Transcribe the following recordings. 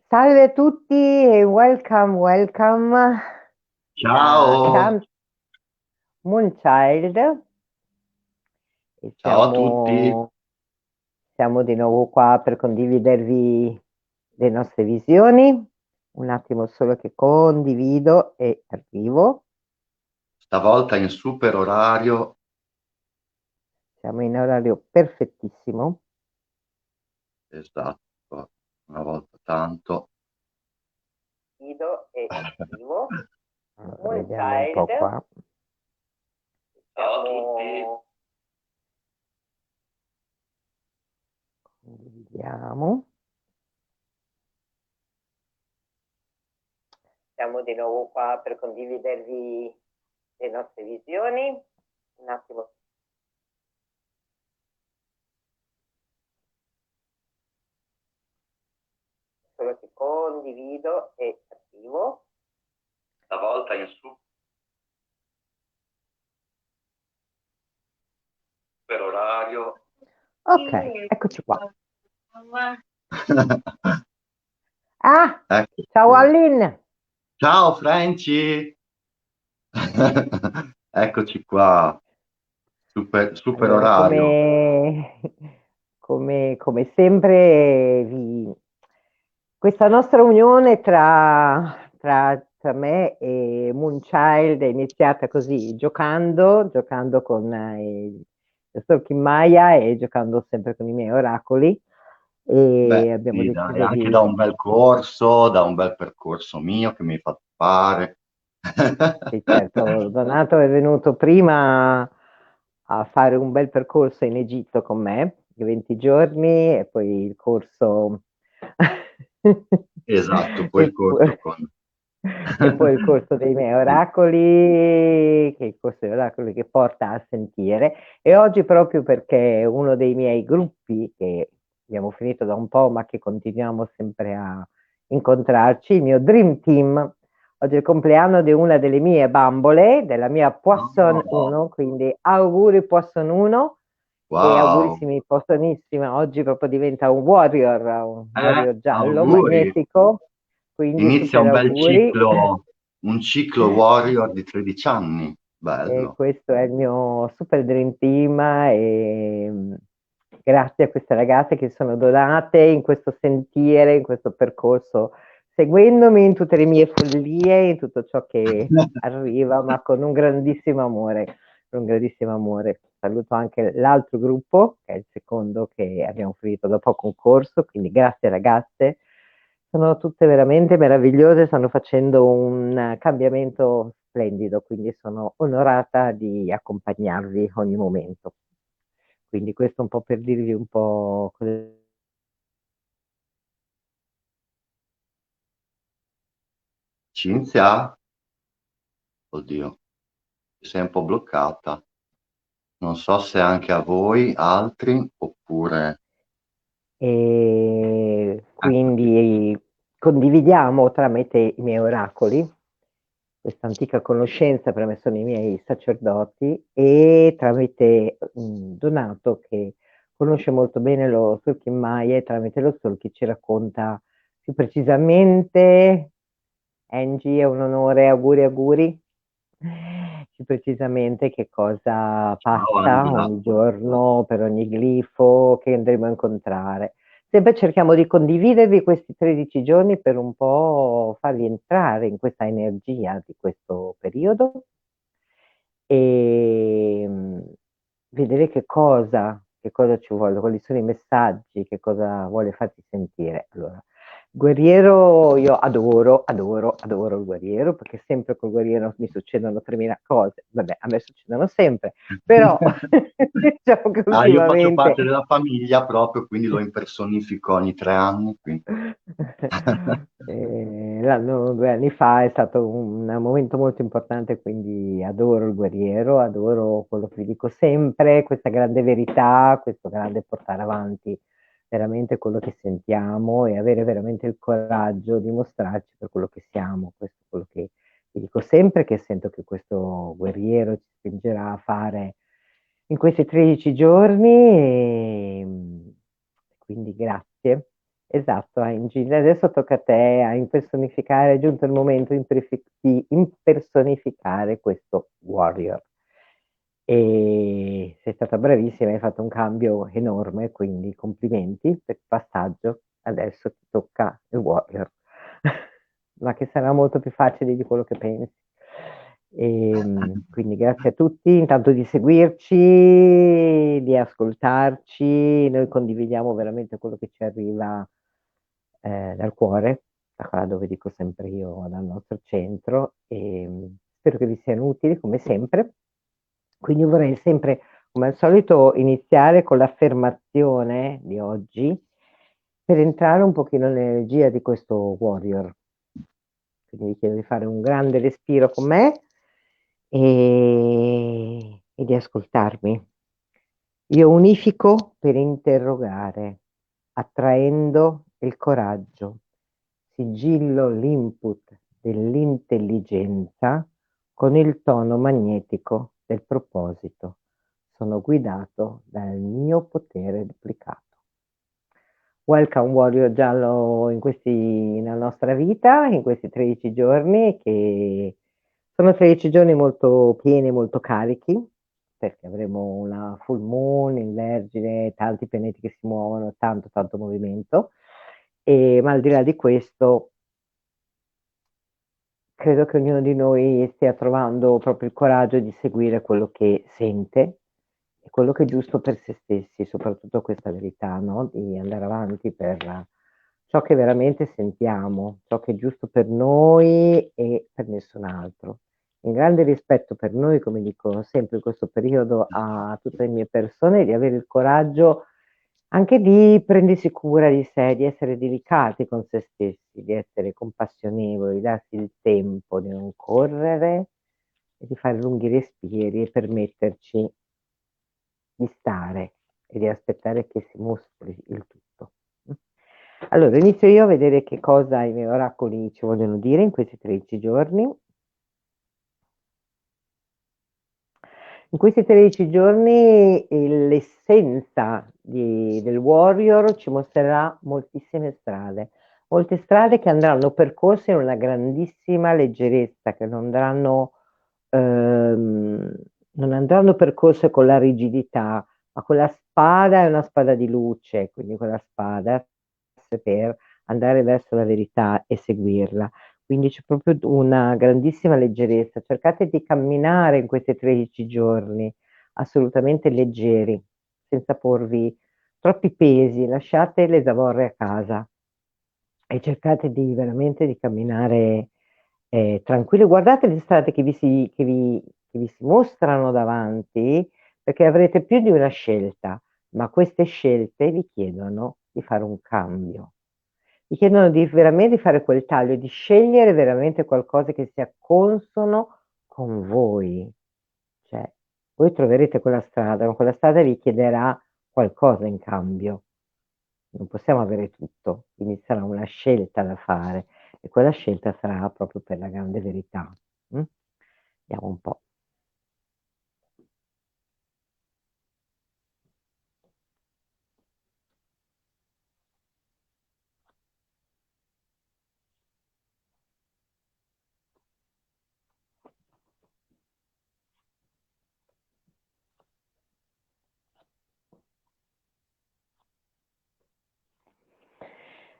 Salve a tutti e welcome a Ciao, Camp Moonchild e ciao a tutti. siamo di nuovo qua per condividervi le nostre visioni. Un attimo solo che condivido e arrivo. Stavolta in super orario. Siamo in orario perfettissimo. Esatto, una volta tanto. Condivido e arrivo. Allora, vediamo un po' qua. Ciao a tutti. Condividiamo. Siamo di nuovo qua per condividervi le nostre visioni. Un attimo solo che condivido e attivo. Stavolta in super orario. Ok, eccoci qua. Ah, ciao Eccoci. Allin. Ciao Franci. Eccoci qua, super Allora, orario. come sempre, questa nostra unione tra me e Moonchild è iniziata così, giocando con il Stalking Maya e giocando sempre con i miei oracoli Beh, e abbiamo sì, dai, deciso anche di... da un bel corso, da un bel percorso mio che mi hai fatto fare. Sì, certo, Donato è venuto prima a fare un bel percorso in Egitto con me, di 20 giorni, e poi il corso, Esatto, poi il e corso poi, con... e poi il corso dei miei oracoli, che è il corso dei oracoli che porta a sentire. E oggi proprio perché uno dei miei gruppi, che abbiamo finito da un po', ma che continuiamo sempre a incontrarci, il mio Dream Team. Oggi è il compleanno di una delle mie bambole, della mia Poisson Oh, 1, quindi auguri Poisson 1 e wow, augurissimi Poissonissima. Oggi proprio diventa un warrior giallo, auguri. magnifico, quindi Inizia super un bel auguri. ciclo, un ciclo Warrior di 13 anni. E Bello. questo è il mio super dream team e grazie a queste ragazze che sono donate in questo sentiere, in questo percorso, seguendomi in tutte le mie follie, in tutto ciò che arriva, ma con un grandissimo amore, con un grandissimo amore. Saluto anche l'altro gruppo, che è il secondo che abbiamo finito da poco un corso, quindi grazie ragazze. Sono tutte veramente meravigliose, stanno facendo un cambiamento splendido, quindi sono onorata di accompagnarvi ogni momento. Quindi questo un po' per dirvi un po' cosa... Cinzia? Oddio, sei un po' bloccata. Non so se anche a voi, altri, oppure... E Eccoti. quindi condividiamo tramite i miei oracoli, questa antica conoscenza, per me sono i miei sacerdoti, e tramite Donato che conosce molto bene lo Stalking Maya e tramite lo Stalking ci racconta più precisamente, Angie, è un onore, auguri, auguri, più precisamente che cosa Ciao passa Angela. ogni giorno per ogni glifo che andremo a incontrare. Sempre cerchiamo di condividervi questi 13 giorni per un po' farvi entrare in questa energia di questo periodo e vedere che cosa ci vuole, quali sono i messaggi, che cosa vuole farti sentire. Allora, guerriero, io adoro il guerriero, perché sempre col guerriero mi succedono 3.000 cose. Vabbè, a me succedono sempre, però diciamo che Ah, io faccio ultimamente parte della famiglia proprio, quindi lo impersonifico ogni 3 anni. Quindi... l'anno 2 anni fa è stato un momento molto importante, quindi adoro il guerriero, adoro quello che vi dico sempre, questa grande verità, questo grande portare avanti veramente quello che sentiamo e avere veramente il coraggio di mostrarci per quello che siamo. Questo è quello che vi dico sempre, che sento che questo guerriero ci spingerà a fare in questi 13 giorni. E quindi grazie. Esatto, Angie. Adesso tocca a te a impersonificare, è giunto il momento di impersonificare questo warrior. E sei stata bravissima, hai fatto un cambio enorme, quindi complimenti per il passaggio. Adesso ti tocca il warrior, ma che sarà molto più facile di quello che pensi. Quindi grazie a tutti, intanto di seguirci, di ascoltarci, noi condividiamo veramente quello che ci arriva dal cuore, da qua dove dico sempre io, dal nostro centro, e spero che vi siano utili come sempre. Quindi vorrei sempre, come al solito, iniziare con l'affermazione di oggi per entrare un pochino nell'energia di questo warrior. Quindi vi chiedo di fare un grande respiro con me e di ascoltarmi. Io unifico per interrogare, attraendo il coraggio, sigillo l'input dell'intelligenza con il tono magnetico del proposito. Sono guidato dal mio potere duplicato. Welcome Warrior Giallo nella nostra vita, in questi 13 giorni, che sono 13 giorni molto pieni, molto carichi, perché avremo una full moon in Vergine, tanti pianeti che si muovono, tanto tanto movimento, ma al di là di questo credo che ognuno di noi stia trovando proprio il coraggio di seguire quello che sente e quello che è giusto per se stessi, soprattutto questa verità, no? Di andare avanti per ciò che veramente sentiamo, ciò che è giusto per noi e per nessun altro. In grande rispetto per noi, come dico sempre in questo periodo a tutte le mie persone, di avere il coraggio anche di prendersi cura di sé, di essere delicati con se stessi, di essere compassionevoli, di darsi il tempo di non correre e di fare lunghi respiri e permetterci di stare e di aspettare che si mostri il tutto. Allora, inizio io a vedere che cosa i miei oracoli ci vogliono dire in questi 13 giorni. In questi 13 giorni l'essenza del warrior ci mostrerà moltissime strade, molte strade che andranno percorse in una grandissima leggerezza, che ehm, non andranno percorse con la rigidità, ma quella spada è una spada di luce, quindi quella spada per andare verso la verità e seguirla. Quindi c'è proprio una grandissima leggerezza. Cercate di camminare in questi 13 giorni assolutamente leggeri, senza porvi troppi pesi, lasciate le zavorre a casa e cercate di veramente di camminare tranquilli. Guardate le strade che vi si mostrano davanti, perché avrete più di una scelta, ma queste scelte vi chiedono di fare un cambio. Vi chiedono di veramente fare quel taglio, di scegliere veramente qualcosa che sia consono con voi. Cioè, voi troverete quella strada, ma quella strada vi chiederà qualcosa in cambio. Non possiamo avere tutto, quindi sarà una scelta da fare e quella scelta sarà proprio per la grande verità. Mm? Vediamo un po'.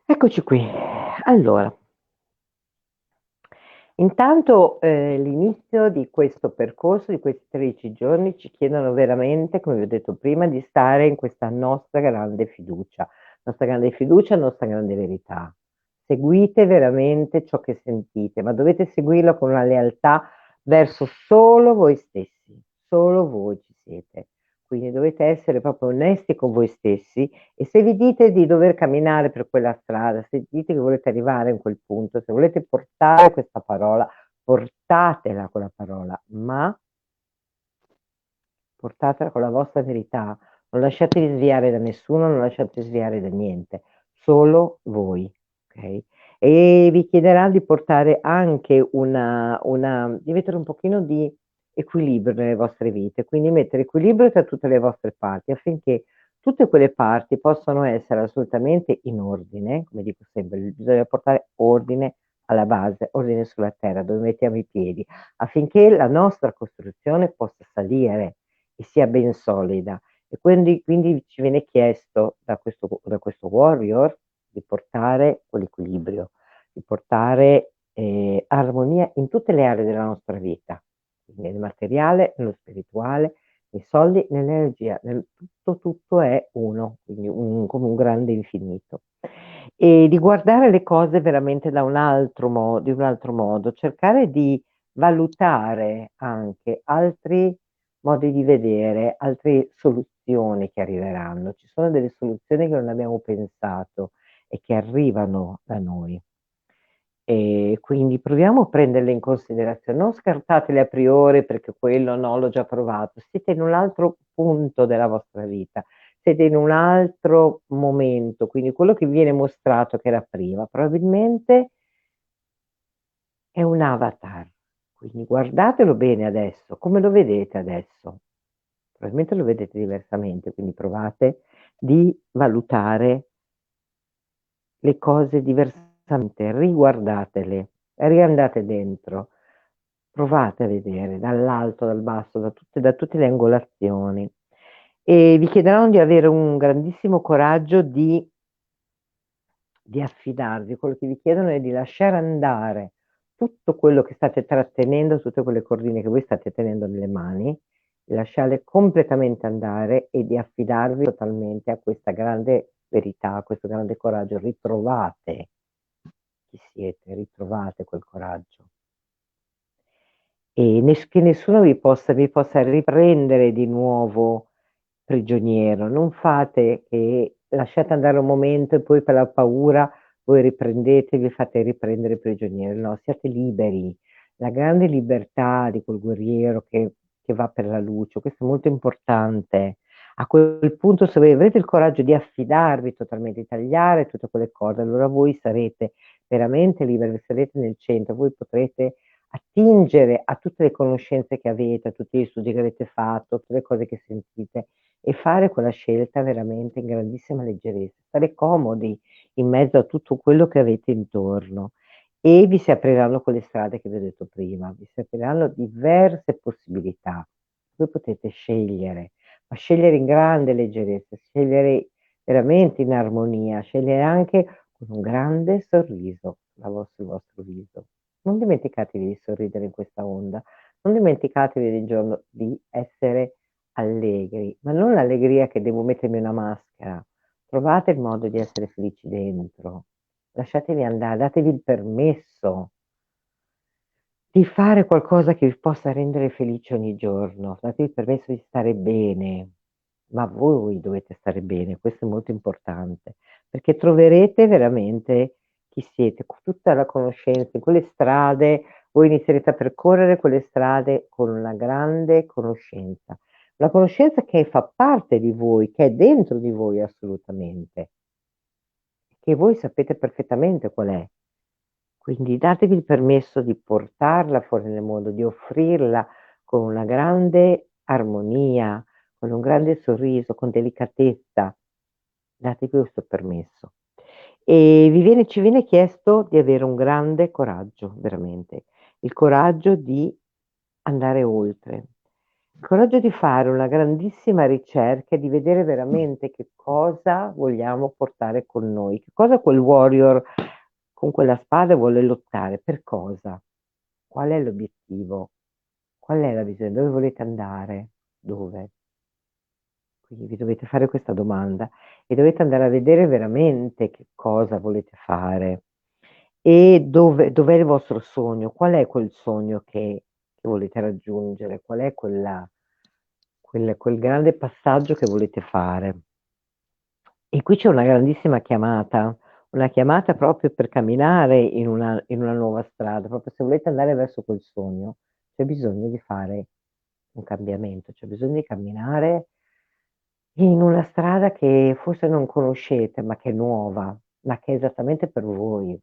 Eccoci qui. Allora, intanto l'inizio di questo percorso, di questi 13 giorni, ci chiedono veramente, come vi ho detto prima, di stare in questa nostra grande fiducia, nostra grande verità. Seguite veramente ciò che sentite, ma dovete seguirlo con una lealtà verso solo voi stessi, solo voi ci siete. Quindi dovete essere proprio onesti con voi stessi e se vi dite di dover camminare per quella strada, se dite che volete arrivare in quel punto, se volete portare questa parola, portatela quella parola, ma portatela con la vostra verità. Non lasciatevi sviare da nessuno, non lasciate sviare da niente, solo voi, ok? E vi chiederà di portare anche di mettere un pochino di equilibrio nelle vostre vite, quindi mettere equilibrio tra tutte le vostre parti affinché tutte quelle parti possono essere assolutamente in ordine, come dico sempre, bisogna portare ordine alla base, ordine sulla terra, dove mettiamo i piedi, affinché la nostra costruzione possa salire e sia ben solida. E quindi ci viene chiesto da questo warrior di portare quell'equilibrio, di portare armonia in tutte le aree della nostra vita, quindi nel materiale, nello spirituale, nei soldi, nell'energia, tutto è uno, quindi come un grande infinito. E di guardare le cose veramente da di un altro modo, cercare di valutare anche altri modi di vedere, altre soluzioni che arriveranno. Ci sono delle soluzioni che non abbiamo pensato e che arrivano da noi. E quindi proviamo a prenderle in considerazione, non scartatele a priori perché quello no, l'ho già provato. Siete in un altro punto della vostra vita, siete in un altro momento, quindi quello che viene mostrato che era prima, probabilmente è un avatar. Quindi guardatelo bene adesso, come lo vedete adesso? Probabilmente lo vedete diversamente, quindi provate di valutare le cose diversamente, riguardatele, riandate dentro, provate a vedere dall'alto, dal basso, da tutte le angolazioni. E vi chiederanno di avere un grandissimo coraggio di affidarvi. Quello che vi chiedono è di lasciare andare tutto quello che state trattenendo, tutte quelle cordine che voi state tenendo nelle mani, di lasciarle completamente andare e di affidarvi totalmente a questa grande verità, a questo grande coraggio. Ritrovate chi siete, ritrovate quel coraggio. E che nessuno vi possa riprendere di nuovo prigioniero. Non fate che lasciate andare un momento e poi per la paura voi riprendete, vi fate riprendere prigioniero. No, siate liberi. La grande libertà di quel guerriero che va per la luce, questo è molto importante. A quel punto, se voi avrete il coraggio di affidarvi totalmente, di tagliare tutte quelle cose, allora voi sarete veramente liberi, sarete nel centro, voi potrete attingere a tutte le conoscenze che avete, a tutti gli studi che avete fatto, a tutte le cose che sentite e fare quella scelta veramente in grandissima leggerezza, stare comodi in mezzo a tutto quello che avete intorno e vi si apriranno quelle strade che vi ho detto prima, vi si apriranno diverse possibilità. Voi potete scegliere, ma scegliere in grande leggerezza, scegliere veramente in armonia, scegliere anche con un grande sorriso sul vostro viso. Non dimenticatevi di sorridere in questa onda, non dimenticatevi del giorno di essere allegri, ma non l'allegria che devo mettermi una maschera. Trovate il modo di essere felici dentro. Lasciatevi andare, datevi il permesso di fare qualcosa che vi possa rendere felici ogni giorno. Datevi il permesso di stare bene, ma voi dovete stare bene, questo è molto importante, perché troverete veramente chi siete, con tutta la conoscenza, in quelle strade, voi inizierete a percorrere quelle strade con una grande conoscenza, una conoscenza che fa parte di voi, che è dentro di voi assolutamente, che voi sapete perfettamente qual è. Quindi datevi il permesso di portarla fuori nel mondo, di offrirla con una grande armonia, con un grande sorriso, con delicatezza. Datevi questo permesso. E ci viene chiesto di avere un grande coraggio, veramente. Il coraggio di andare oltre. Il coraggio di fare una grandissima ricerca e di vedere veramente che cosa vogliamo portare con noi, che cosa quel warrior con quella spada vuole lottare, per cosa? Qual è l'obiettivo? Qual è la visione? Dove volete andare? Dove? Quindi vi dovete fare questa domanda e dovete andare a vedere veramente che cosa volete fare e dov'è il vostro sogno, qual è quel sogno che volete raggiungere, qual è quel grande passaggio che volete fare. E qui c'è una chiamata proprio per camminare in una nuova strada, proprio se volete andare verso quel sogno, c'è bisogno di fare un cambiamento, c'è bisogno di camminare in una strada che forse non conoscete, ma che è nuova, ma che è esattamente per voi.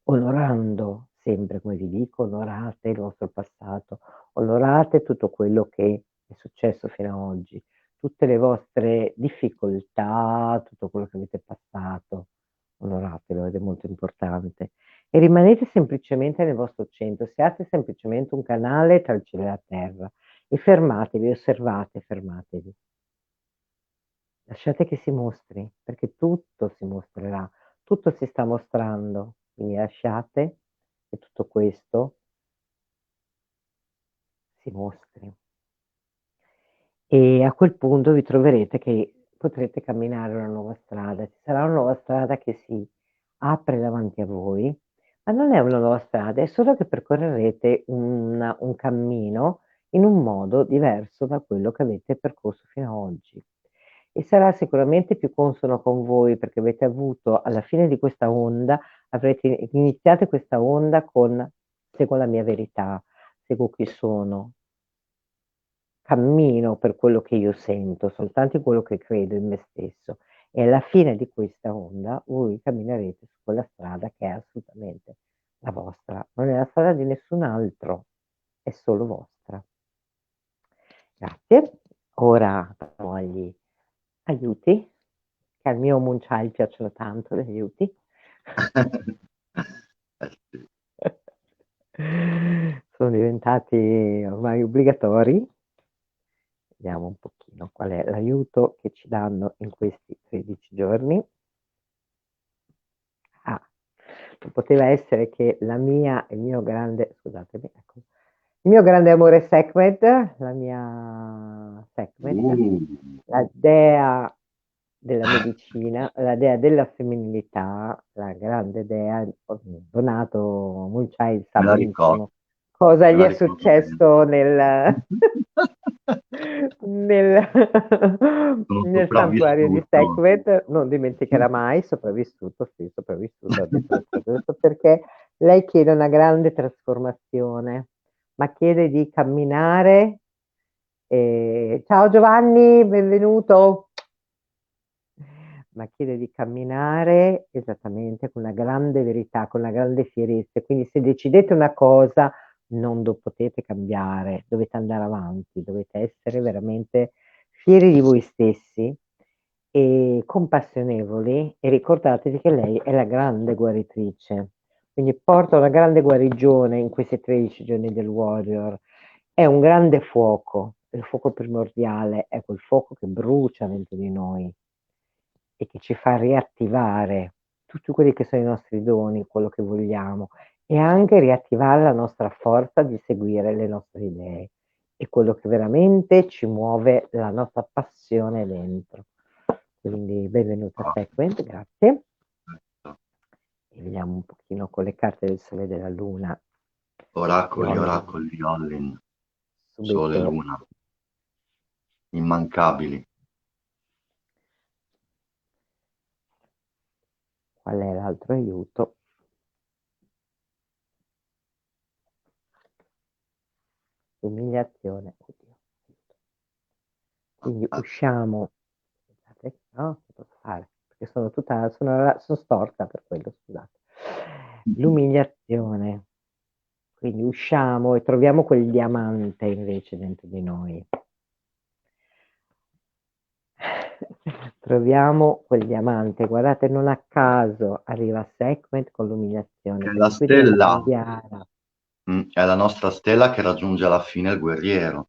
Onorando sempre, come vi dico, onorate il vostro passato, onorate tutto quello che è successo fino a oggi, tutte le vostre difficoltà, tutto quello che avete passato, onoratelo ed è molto importante. E rimanete semplicemente nel vostro centro, siate semplicemente un canale tra il cielo e la terra e fermatevi, osservate, fermatevi. Lasciate che si mostri, perché tutto si mostrerà, tutto si sta mostrando, quindi lasciate che tutto questo si mostri. E a quel punto vi troverete che potrete camminare una nuova strada, ci sarà una nuova strada che si apre davanti a voi, ma non è una nuova strada, è solo che percorrerete un cammino in un modo diverso da quello che avete percorso fino a oggi. E sarà sicuramente più consono con voi perché avete avuto alla fine di questa onda, avrete iniziato questa onda con seguo la mia verità, seguo chi sono, cammino per quello che io sento, soltanto in quello che credo in me stesso. E alla fine di questa onda voi camminerete su quella strada che è assolutamente la vostra, non è la strada di nessun altro, è solo vostra. Grazie. Ora passiamo agli aiuti, che al mio Moonchild piacciono tanto gli aiuti. Sì. Sono diventati ormai obbligatori. Vediamo un pochino qual è l'aiuto che ci danno in questi 13 giorni. Ah, non poteva essere che il mio grande, scusatemi, ecco, il mio grande amore Sekhmet, la mia Sekhmet, Uh, la dea della medicina, la dea della femminilità, la grande dea, Donato Mulciai sa me la ricordo, benissimo cosa me gli la è ricordo bene. successo nel, Sono nel santuario di sopravvissuto. Sekhmet, non dimenticherà mai, sopravvissuto, sì, sopravvissuto, ha detto le cose giuste, perché lei chiede una grande trasformazione, ma chiede di camminare. Ciao Giovanni, benvenuto. Ma chiede di camminare esattamente con una grande verità, con una grande fierezza. Quindi se decidete una cosa, non potete cambiare, dovete andare avanti, dovete essere veramente fieri di voi stessi e compassionevoli e ricordatevi che lei è la grande guaritrice. Quindi porta una grande guarigione in questi 13 giorni del Warrior. È un grande fuoco, il fuoco primordiale, è quel fuoco che brucia dentro di noi e che ci fa riattivare tutti quelli che sono i nostri doni, quello che vogliamo, e anche riattivare la nostra forza di seguire le nostre idee e quello che veramente ci muove, la nostra passione dentro. Quindi benvenuta Sequent, grazie. E vediamo un pochino con le carte del Sole e della Luna. Oracoli, Yollin, oracoli di Ollin, Sole e subito. Luna, immancabili. Qual è l'altro aiuto? Umiliazione. Oddio. Quindi usciamo. Scusate, no, che posso fare? Perché sono tutta, sono storta per quello, scusate. L'umiliazione. Quindi usciamo e troviamo quel diamante invece dentro di noi. Troviamo quel diamante, guardate, non a caso arriva Sekhmet con l'umiliazione, Che è la perché qui dobbiamo stella, cambiare. è la nostra stella che raggiunge alla fine il guerriero.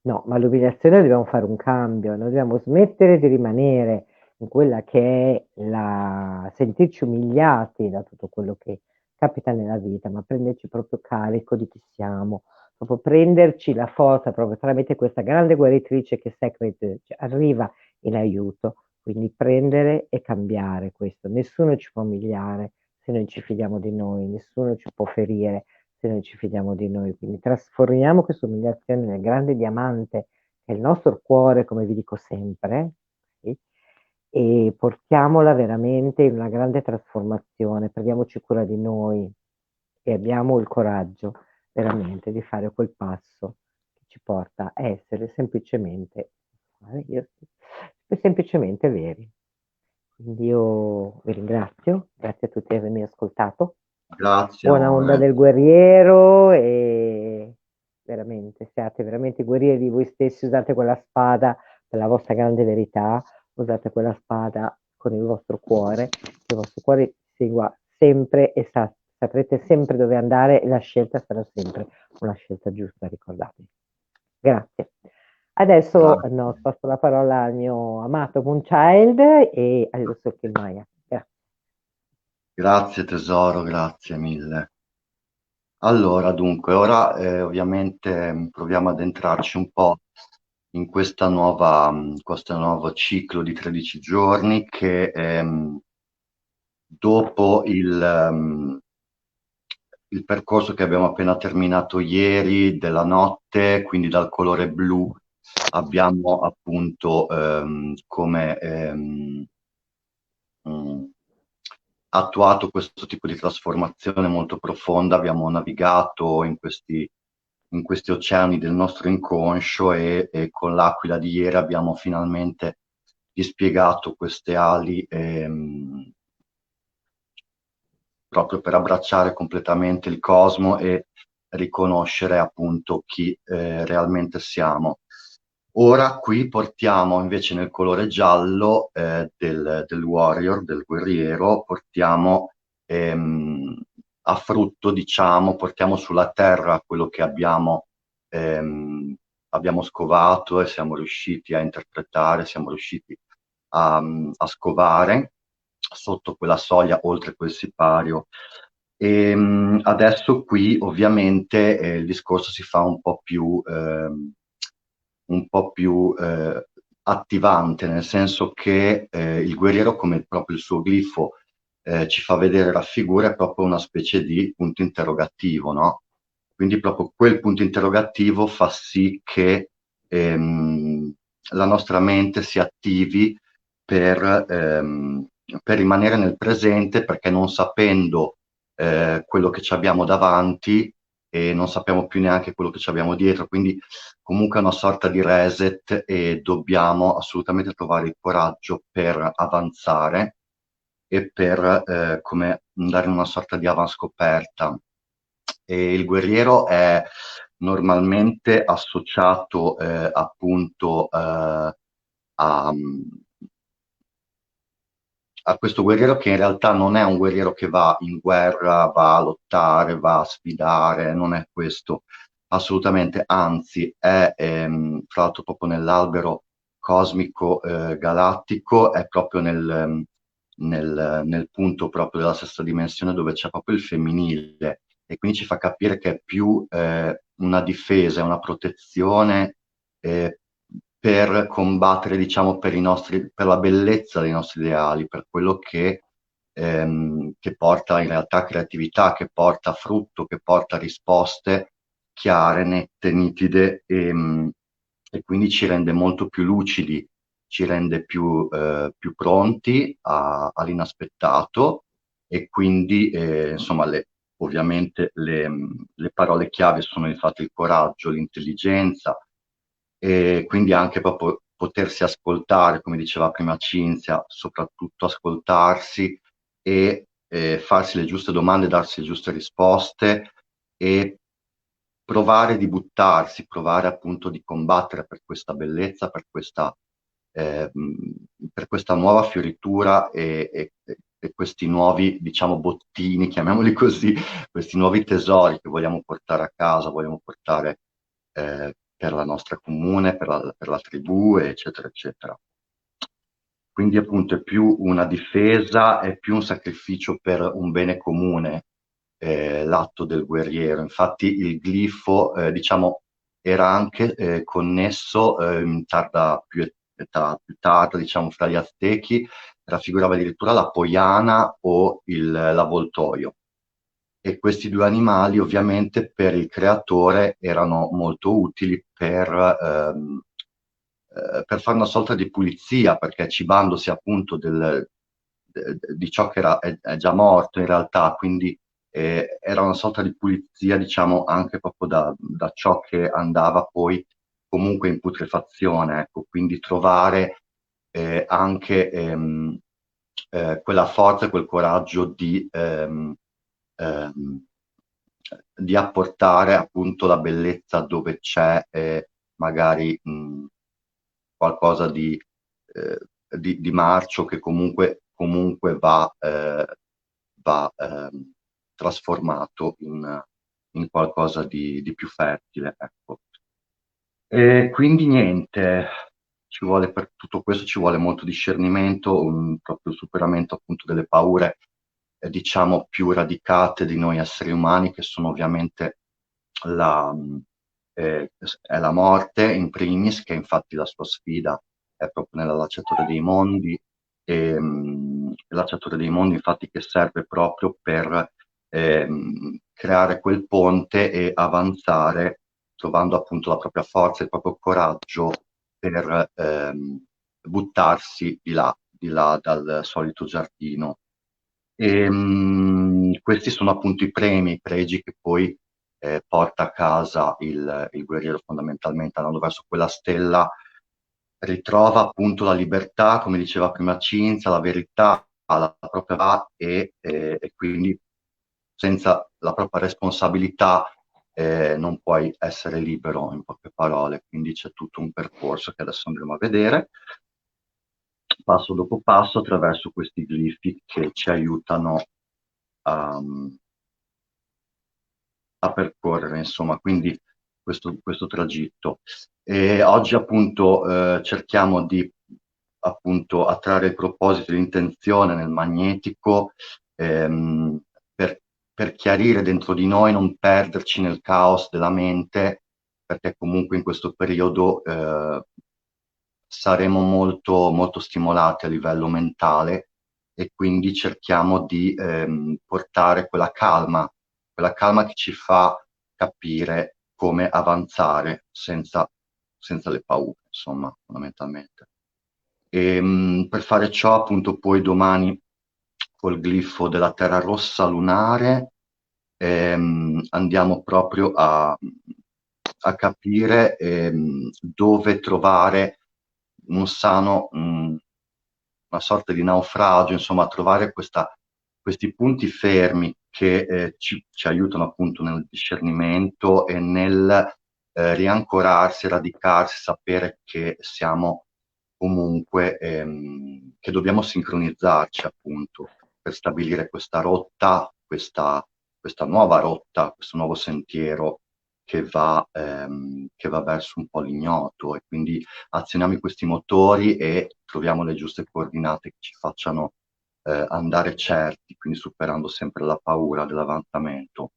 No, ma l'umiliazione dobbiamo fare un cambio, noi dobbiamo smettere di rimanere in quella che è la sentirci umiliati da tutto quello che capita nella vita, ma prenderci proprio carico di chi siamo, proprio prenderci la forza proprio tramite questa grande guaritrice che Secret arriva in aiuto, quindi prendere e cambiare questo. Nessuno ci può umiliare se non ci fidiamo di noi, nessuno ci può ferire se noi ci fidiamo di noi. Quindi trasformiamo questa umiliazione nel grande diamante che è il nostro cuore, come vi dico sempre, sì? E portiamola veramente in una grande trasformazione, prendiamoci cura di noi e abbiamo il coraggio veramente di fare quel passo che ci porta a essere semplicemente veri. Quindi io vi ringrazio, grazie a tutti per avermi ascoltato. Grazie, Buona onda amore. del guerriero e veramente, siate veramente guerrieri di voi stessi, usate quella spada per la vostra grande verità, usate quella spada con il vostro cuore, che il vostro cuore segua sempre e saprete sempre dove andare e la scelta sarà sempre una scelta giusta, ricordatevi. Grazie. Adesso Grazie. no, passo la parola al mio amato Moonchild e allo Socchio Maya. Grazie. Grazie tesoro, grazie mille. Allora, dunque, ora ovviamente proviamo ad entrarci un po' in questo nuovo ciclo di 13 giorni che dopo il percorso che abbiamo appena terminato ieri della notte, quindi dal colore blu, abbiamo appunto come mh, attuato questo tipo di trasformazione molto profonda, abbiamo navigato in questi oceani del nostro inconscio e con l'aquila di ieri abbiamo finalmente dispiegato queste ali proprio per abbracciare completamente il cosmo e riconoscere appunto chi realmente siamo. Ora qui portiamo invece nel colore giallo del warrior, del guerriero, portiamo a frutto, diciamo, portiamo sulla terra quello che abbiamo scovato e siamo riusciti a interpretare, siamo riusciti a scovare sotto quella soglia, oltre quel sipario. E adesso qui ovviamente il discorso si fa un po' più attivante, nel senso che il guerriero, come proprio il suo glifo ci fa vedere la figura, è proprio una specie di punto interrogativo, no? Quindi proprio quel punto interrogativo fa sì che la nostra mente si attivi per rimanere nel presente, perché non sapendo quello che ci abbiamo davanti e non sappiamo più neanche quello che ci abbiamo dietro, quindi comunque è una sorta di reset e dobbiamo assolutamente trovare il coraggio per avanzare e per come andare in una sorta di avanscoperta. E il guerriero è normalmente associato appunto a, a questo guerriero che in realtà non è un guerriero che va in guerra, va a lottare, va a sfidare, non è questo assolutamente, anzi è tra l'altro proprio nell'albero cosmico galattico, è proprio nel punto proprio della sesta dimensione dove c'è proprio il femminile e quindi ci fa capire che è più una difesa, una protezione eh, per combattere, diciamo, per la bellezza dei nostri ideali, per quello che porta in realtà creatività, che porta frutto, che porta risposte chiare, nette, nitide e quindi ci rende molto più lucidi, ci rende più pronti all'inaspettato e quindi insomma ovviamente le parole chiave sono infatti il coraggio, l'intelligenza e quindi anche proprio potersi ascoltare, come diceva prima Cinzia, soprattutto ascoltarsi e farsi le giuste domande, darsi le giuste risposte e provare di buttarsi, provare appunto di combattere per questa bellezza, eh, per questa nuova fioritura e questi nuovi, diciamo, bottini, chiamiamoli così, questi nuovi tesori che vogliamo portare a casa, vogliamo portare per la nostra comune, per la tribù, eccetera, eccetera. Quindi appunto è più una difesa, è più un sacrificio per un bene comune, l'atto del guerriero. Infatti il glifo, diciamo, era anche connesso in età più tarda, diciamo, fra gli Aztechi, raffigurava addirittura la poiana o l'avvoltoio. E questi due animali ovviamente per il creatore erano molto utili per fare una sorta di pulizia, perché cibandosi appunto di ciò che è già morto in realtà, quindi era una sorta di pulizia, diciamo, anche proprio da ciò che andava poi comunque in putrefazione, ecco, quindi trovare anche quella forza e quel coraggio ehm, di apportare appunto la bellezza dove c'è magari qualcosa di marcio che comunque va trasformato in qualcosa di più fertile, ecco. E quindi niente, per tutto questo ci vuole molto discernimento, un proprio superamento appunto delle paure, diciamo, più radicate di noi esseri umani, che sono ovviamente la, è la morte in primis, che infatti la sua sfida è proprio nella Lacciatore dei Mondi, e la Lacciatore dei Mondi infatti che serve proprio per creare quel ponte e avanzare, trovando appunto la propria forza, il proprio coraggio per buttarsi di là dal solito giardino. E, questi sono appunto i premi, i pregi che poi porta a casa il guerriero fondamentalmente, andando verso quella stella, ritrova appunto la libertà, come diceva prima Cinzia, la verità, la propria verità e quindi senza la propria responsabilità non puoi essere libero, in poche parole. Quindi c'è tutto un percorso che adesso andremo a vedere, passo dopo passo, attraverso questi glifi che ci aiutano a, a percorrere, insomma, quindi questo tragitto. E oggi appunto cerchiamo di appunto attrarre il proposito e l'intenzione nel magnetico ehm, per, per chiarire dentro di noi, non perderci nel caos della mente, perché comunque in questo periodo saremo molto, molto stimolati a livello mentale e quindi cerchiamo di portare quella calma che ci fa capire come avanzare senza le paure, insomma, fondamentalmente. E, per fare ciò, appunto, poi domani col glifo della Terra Rossa lunare andiamo proprio a capire dove trovare un sano, una sorta di naufragio, insomma, trovare questi punti fermi che ci aiutano appunto nel discernimento e nel riancorarsi, radicarsi, sapere che siamo comunque, che dobbiamo sincronizzarci appunto per stabilire questa rotta, questa nuova rotta, questo nuovo sentiero che va verso un po' l'ignoto e quindi azioniamo questi motori e troviamo le giuste coordinate che ci facciano andare certi, quindi superando sempre la paura dell'avanzamento.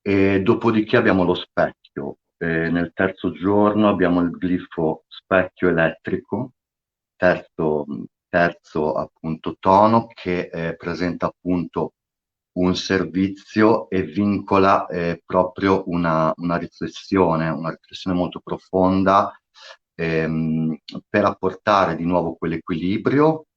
E dopodiché abbiamo lo specchio. Nel terzo giorno abbiamo il glifo specchio elettrico, terzo appunto tono, che presenta appunto un servizio e vincola proprio una riflessione molto profonda per apportare di nuovo quell'equilibrio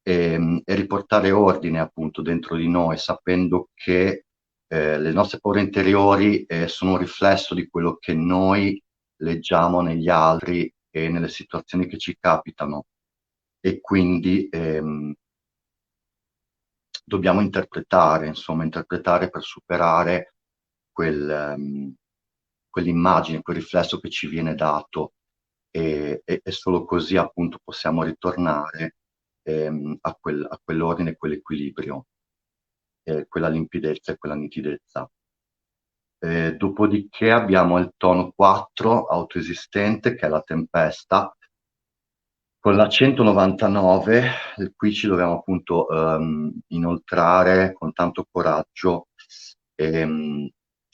e riportare ordine appunto dentro di noi, sapendo che le nostre paure interiori sono un riflesso di quello che noi leggiamo negli altri e nelle situazioni che ci capitano e quindi dobbiamo interpretare, insomma, interpretare per superare quell'immagine, quel riflesso che ci viene dato e solo così appunto possiamo ritornare a quell'ordine, quell'equilibrio, quella limpidezza e quella nitidezza. Dopodiché abbiamo il tono 4 autoesistente, che è la tempesta, con la 199, qui ci dobbiamo appunto inoltrare con tanto coraggio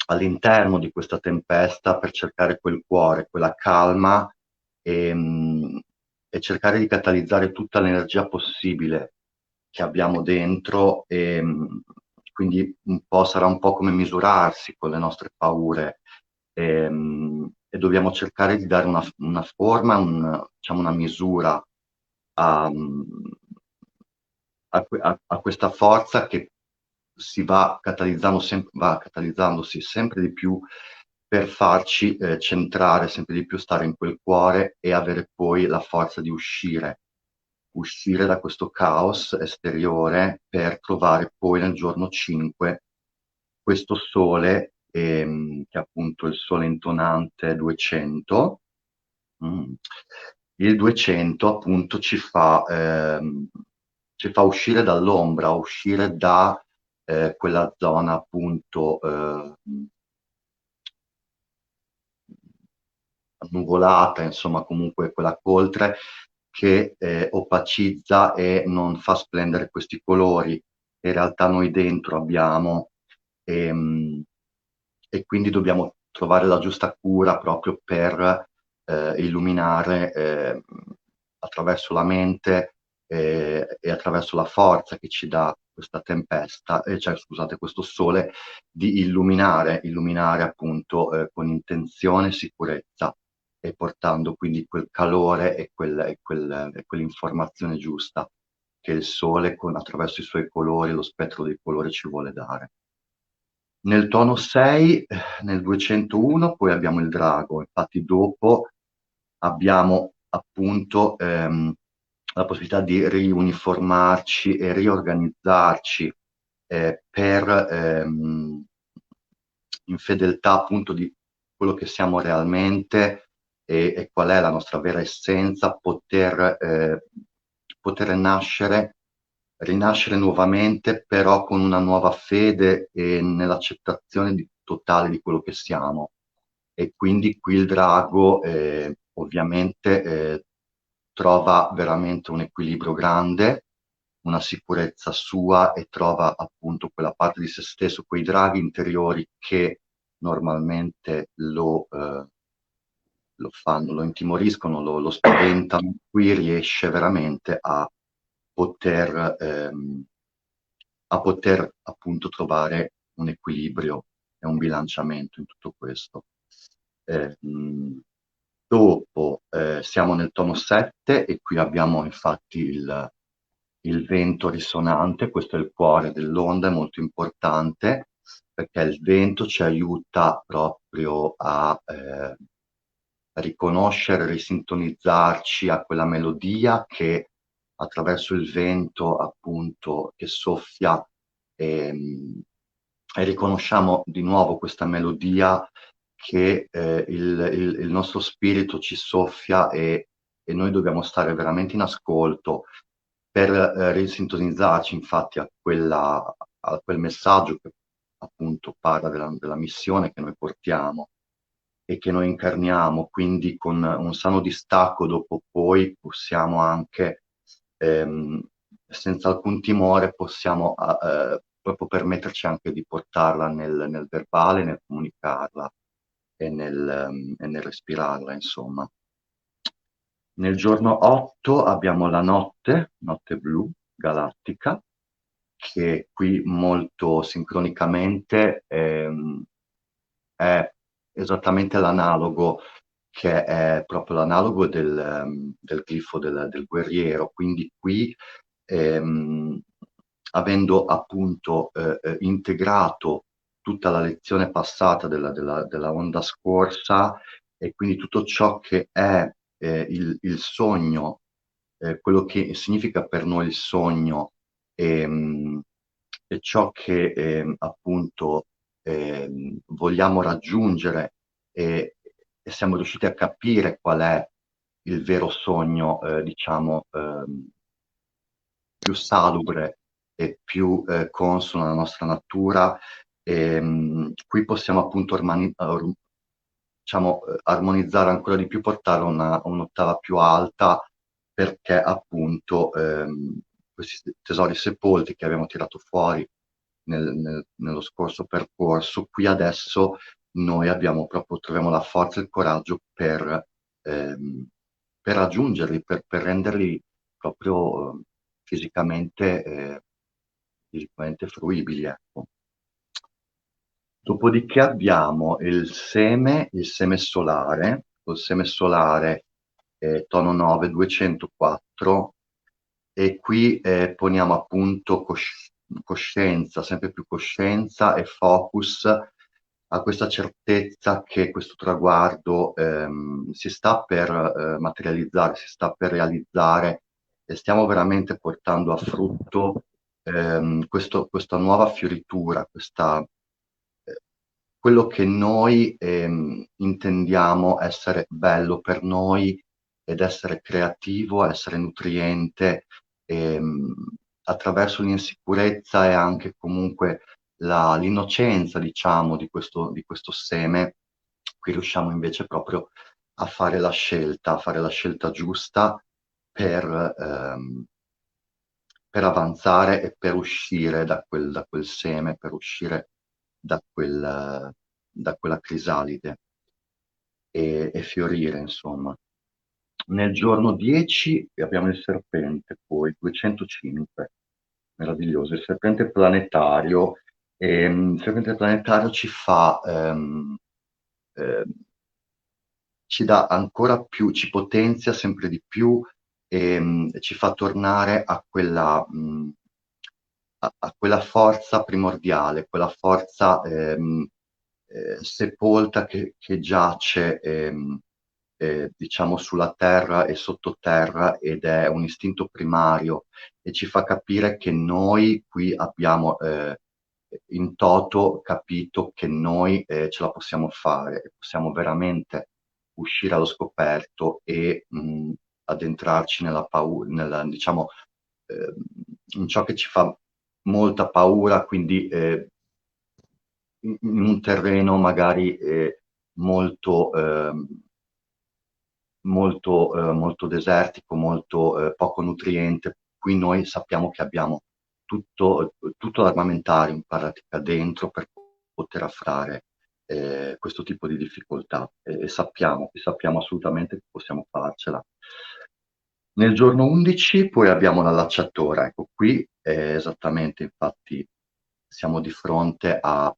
all'interno di questa tempesta per cercare quel cuore, quella calma e cercare di catalizzare tutta l'energia possibile che abbiamo dentro quindi sarà un po' come misurarsi con le nostre paure e dobbiamo cercare di dare una forma, diciamo una misura a, a questa forza che si va catalizzandosi sempre di più per farci centrare sempre di più, stare in quel cuore e avere poi la forza di uscire da questo caos esteriore per trovare poi nel giorno 5 questo sole, che è appunto il sole intonante 200. Mm. Il 200 appunto ci fa uscire dall'ombra, uscire da quella zona appunto nuvolata, insomma comunque quella coltre che opacizza e non fa splendere questi colori che in realtà noi dentro abbiamo, ehm, e quindi dobbiamo trovare la giusta cura proprio per illuminare attraverso la mente e attraverso la forza che ci dà questa tempesta, cioè scusate, questo sole, di illuminare appunto con intenzione e sicurezza e portando quindi quel calore e quell'informazione giusta che il sole attraverso i suoi colori, lo spettro dei colori ci vuole dare. Nel tono 6, nel 201, poi abbiamo il drago, infatti dopo abbiamo appunto la possibilità di riuniformarci e riorganizzarci in fedeltà appunto di quello che siamo realmente e qual è la nostra vera essenza, poter rinascere nuovamente, però con una nuova fede e nell'accettazione totale di quello che siamo. E quindi qui il drago ovviamente trova veramente un equilibrio grande, una sicurezza sua e trova appunto quella parte di se stesso, quei draghi interiori che normalmente lo fanno, lo intimoriscono, lo spaventano. Qui riesce veramente poter, a poter appunto trovare un equilibrio e un bilanciamento in tutto questo. Eh, mh, Dopo siamo nel tono 7 e qui abbiamo infatti il vento risonante, questo è il cuore dell'onda, è molto importante perché il vento ci aiuta proprio a riconoscere, risintonizzarci a quella melodia che attraverso il vento appunto che soffia ehm, e riconosciamo di nuovo questa melodia che il nostro spirito ci soffia e noi dobbiamo stare veramente in ascolto per risintonizzarci infatti a quel messaggio che appunto parla della missione che noi portiamo e che noi incarniamo, quindi con un sano distacco dopo poi possiamo anche, ehm, senza alcun timore, possiamo proprio permetterci anche di portarla nel verbale, nel comunicarla e nel respirarla, insomma. Nel giorno 8 abbiamo la notte blu galattica, che qui molto sincronicamente è esattamente l'analogo, che è proprio l'analogo del glifo del guerriero. Quindi qui, ehm, avendo appunto integrato tutta la lezione passata della onda scorsa e quindi tutto ciò che è il sogno, quello che significa per noi il sogno ehm, e ciò che appunto vogliamo raggiungere e siamo riusciti a capire qual è il vero sogno, diciamo, più salubre e più consono alla nostra natura. Qui possiamo appunto diciamo, armonizzare ancora di più, portare un'ottava più alta, perché appunto questi tesori sepolti che abbiamo tirato fuori nello scorso percorso, qui adesso noi troviamo la forza e il coraggio ehm, per raggiungerli, per renderli proprio fisicamente fruibili, ecco. Dopodiché abbiamo il seme solare, col seme solare tono 9, 204, e qui poniamo appunto coscienza, sempre più coscienza e focus a questa certezza che questo traguardo si sta per materializzare, si sta per realizzare e stiamo veramente portando a frutto questa nuova fioritura, quello che noi intendiamo essere bello per noi ed essere creativo, essere nutriente, ehm, attraverso l'insicurezza e anche comunque l'innocenza, diciamo, di questo seme, qui riusciamo invece proprio a fare la scelta giusta per, ehm, per avanzare e per uscire da quel seme, per uscire da quella crisalide e fiorire, insomma. Nel giorno 10 abbiamo il serpente, poi 205, meraviglioso, il serpente planetario. Il serpente planetario ehm, ci dà ancora più, ci potenzia sempre di più e ci fa tornare a quella forza primordiale, quella forza sepolta che giace, diciamo, sulla terra e sottoterra ed è un istinto primario e ci fa capire che noi qui abbiamo in toto capito che noi ce la possiamo fare e possiamo veramente uscire allo scoperto e addentrarci nella paura, diciamo, eh, in ciò che ci fa molta paura, quindi in un terreno magari molto, molto desertico, molto poco nutriente. Qui noi sappiamo che abbiamo tutto l'armamentario in pratica dentro per poter affrontare questo tipo di difficoltà e sappiamo assolutamente che possiamo farcela. Nel giorno 11 poi abbiamo l'allacciatora, ecco qui esattamente, infatti siamo di fronte a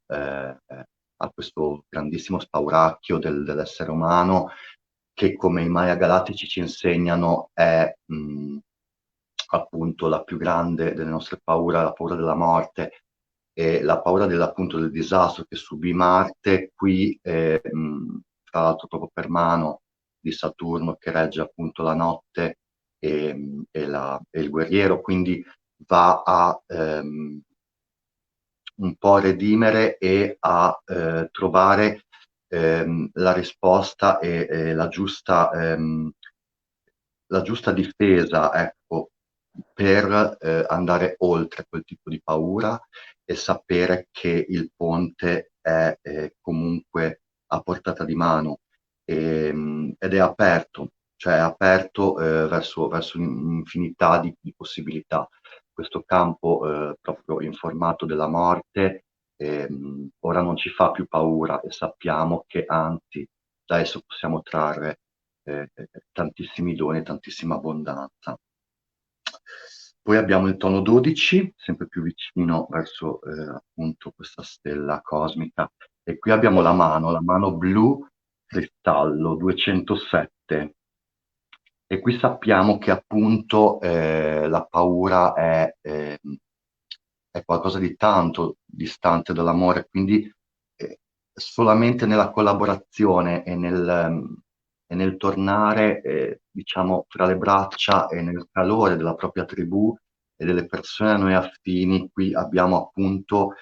questo grandissimo spauracchio dell'essere umano che come i Maya Galattici ci insegnano è appunto la più grande delle nostre paure, la paura della morte e la paura appunto del disastro che subì Marte qui, tra l'altro proprio per mano di Saturno che regge appunto la notte e il guerriero, quindi va a un po' redimere e a trovare la risposta e la giusta difesa, ecco, per andare oltre quel tipo di paura e sapere che il ponte è comunque a portata di mano ed è aperto, cioè è aperto verso un'infinità di possibilità. Questo campo proprio in formato della morte ora non ci fa più paura e sappiamo che anzi da esso possiamo trarre tantissimi doni, tantissima abbondanza. Poi abbiamo il tono 12, sempre più vicino verso appunto questa stella cosmica, e qui abbiamo la mano blu cristallo 207. E qui sappiamo che appunto la paura è qualcosa di tanto distante dall'amore, quindi solamente nella collaborazione e nel tornare, diciamo, fra le braccia e nel calore della propria tribù e delle persone a noi affini, qui abbiamo appunto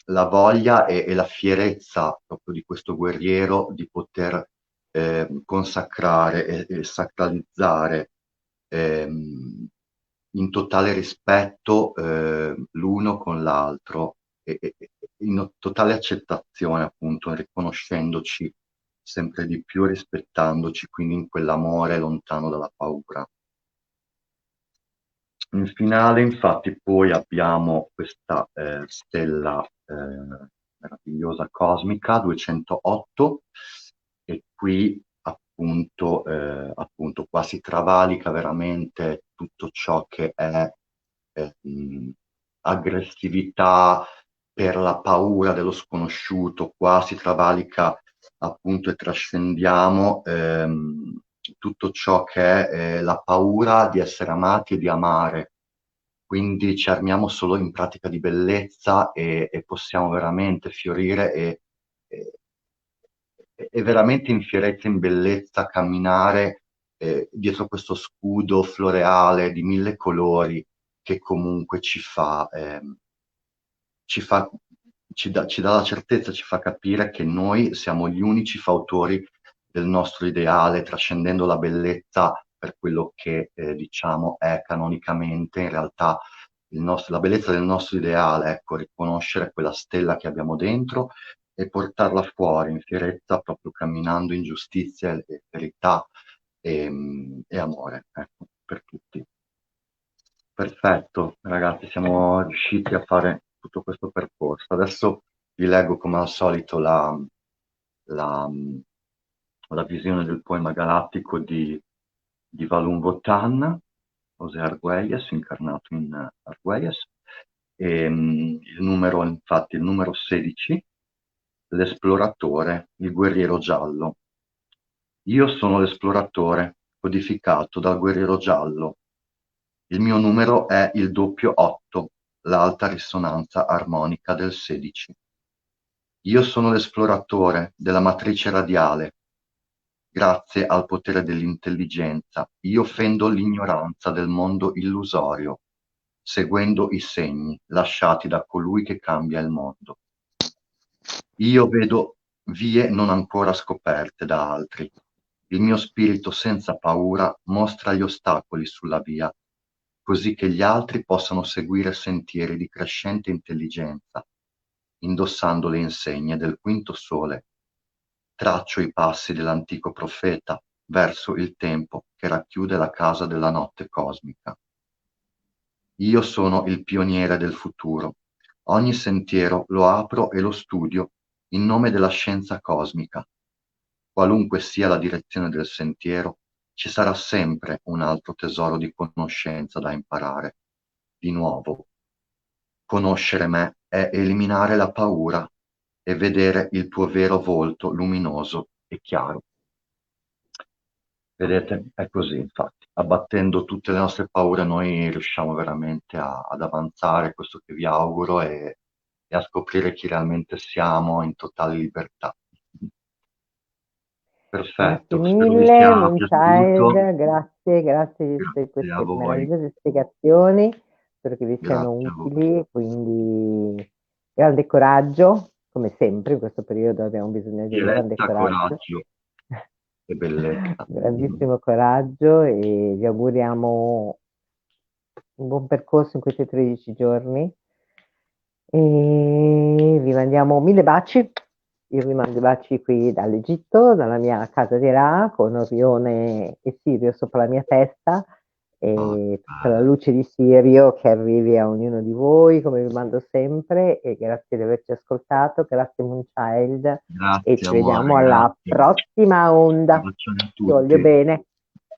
la voglia e la fierezza proprio di questo guerriero di poter consacrare e sacralizzare ehm, in totale rispetto l'uno con l'altro e in totale accettazione, appunto, riconoscendoci sempre di più, rispettandoci, quindi in quell'amore lontano dalla paura. In finale, infatti, poi abbiamo questa stella meravigliosa cosmica 208 e qui appunto qua si travalica veramente tutto ciò che è aggressività per la paura dello sconosciuto, qua si travalica appunto e trascendiamo tutto ciò che è la paura di essere amati e di amare. Quindi ci armiamo solo in pratica di bellezza e possiamo veramente fiorire e, e veramente in fierezza, in bellezza, camminare dietro questo scudo floreale di mille colori che comunque ci fa ci dà la certezza, ci fa capire che noi siamo gli unici fautori del nostro ideale, trascendendo la bellezza per quello che diciamo è canonicamente in realtà la bellezza del nostro ideale, ecco, riconoscere quella stella che abbiamo dentro e portarla fuori in fierezza, proprio camminando in giustizia e verità e amore, ecco, per tutti. Perfetto, ragazzi, siamo riusciti a fare tutto questo percorso. Adesso vi leggo come al solito la, la visione del poema galattico di Valun Votan, José Argüelles, incarnato in Argüelles, il numero, infatti, il numero 16, l'esploratore, il guerriero giallo. Io sono l'esploratore, codificato dal guerriero giallo. Il mio numero è il doppio 8, l'alta risonanza armonica del 16. Io sono l'esploratore della matrice radiale. Grazie al potere dell'intelligenza, io fendo l'ignoranza del mondo illusorio, seguendo i segni lasciati da colui che cambia il mondo. Io vedo vie non ancora scoperte da altri. Il mio spirito senza paura mostra gli ostacoli sulla via, così che gli altri possano seguire sentieri di crescente intelligenza. Indossando le insegne del quinto sole, traccio i passi dell'antico profeta verso il tempo che racchiude la casa della notte cosmica. Io sono il pioniere del futuro. Ogni sentiero lo apro e lo studio in nome della scienza cosmica. Qualunque sia la direzione del sentiero, ci sarà sempre un altro tesoro di conoscenza da imparare. Di nuovo, conoscere me è eliminare la paura e vedere il tuo vero volto luminoso e chiaro. Vedete, è così, infatti. Abbattendo tutte le nostre paure noi riusciamo veramente ad avanzare, questo che vi auguro, e a scoprire chi realmente siamo in totale libertà. Grazie Perfetto, spero vi mille, sia piaciuto. Moonchild, grazie per Grazie a queste voi, meravigliose spiegazioni, spero che vi siano grazie a voi. utili, quindi grande coraggio, come sempre in questo periodo abbiamo bisogno di grande Diretta, coraggio, coraggio e bellezza. grandissimo coraggio e vi auguriamo un buon percorso in questi 13 giorni e vi mandiamo mille baci. Io vi mando i baci qui dall'Egitto, dalla mia casa di Ra, con Orione e Sirio sopra la mia testa Oh, e tutta la luce di Sirio che arrivi a ognuno di voi, come vi mando sempre, e grazie di averci ascoltato, grazie Moonchild e grazie ci amore, vediamo alla grazie. prossima Un onda. bacione a Ti voglio tutti. bene.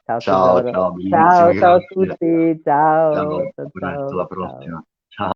Ciao Ciao, tesoro. ciao, bellissimi, Ciao, ciao a grazie. tutti. Ciao, Ciao, a ciao, presto, ciao, alla ciao. prossima.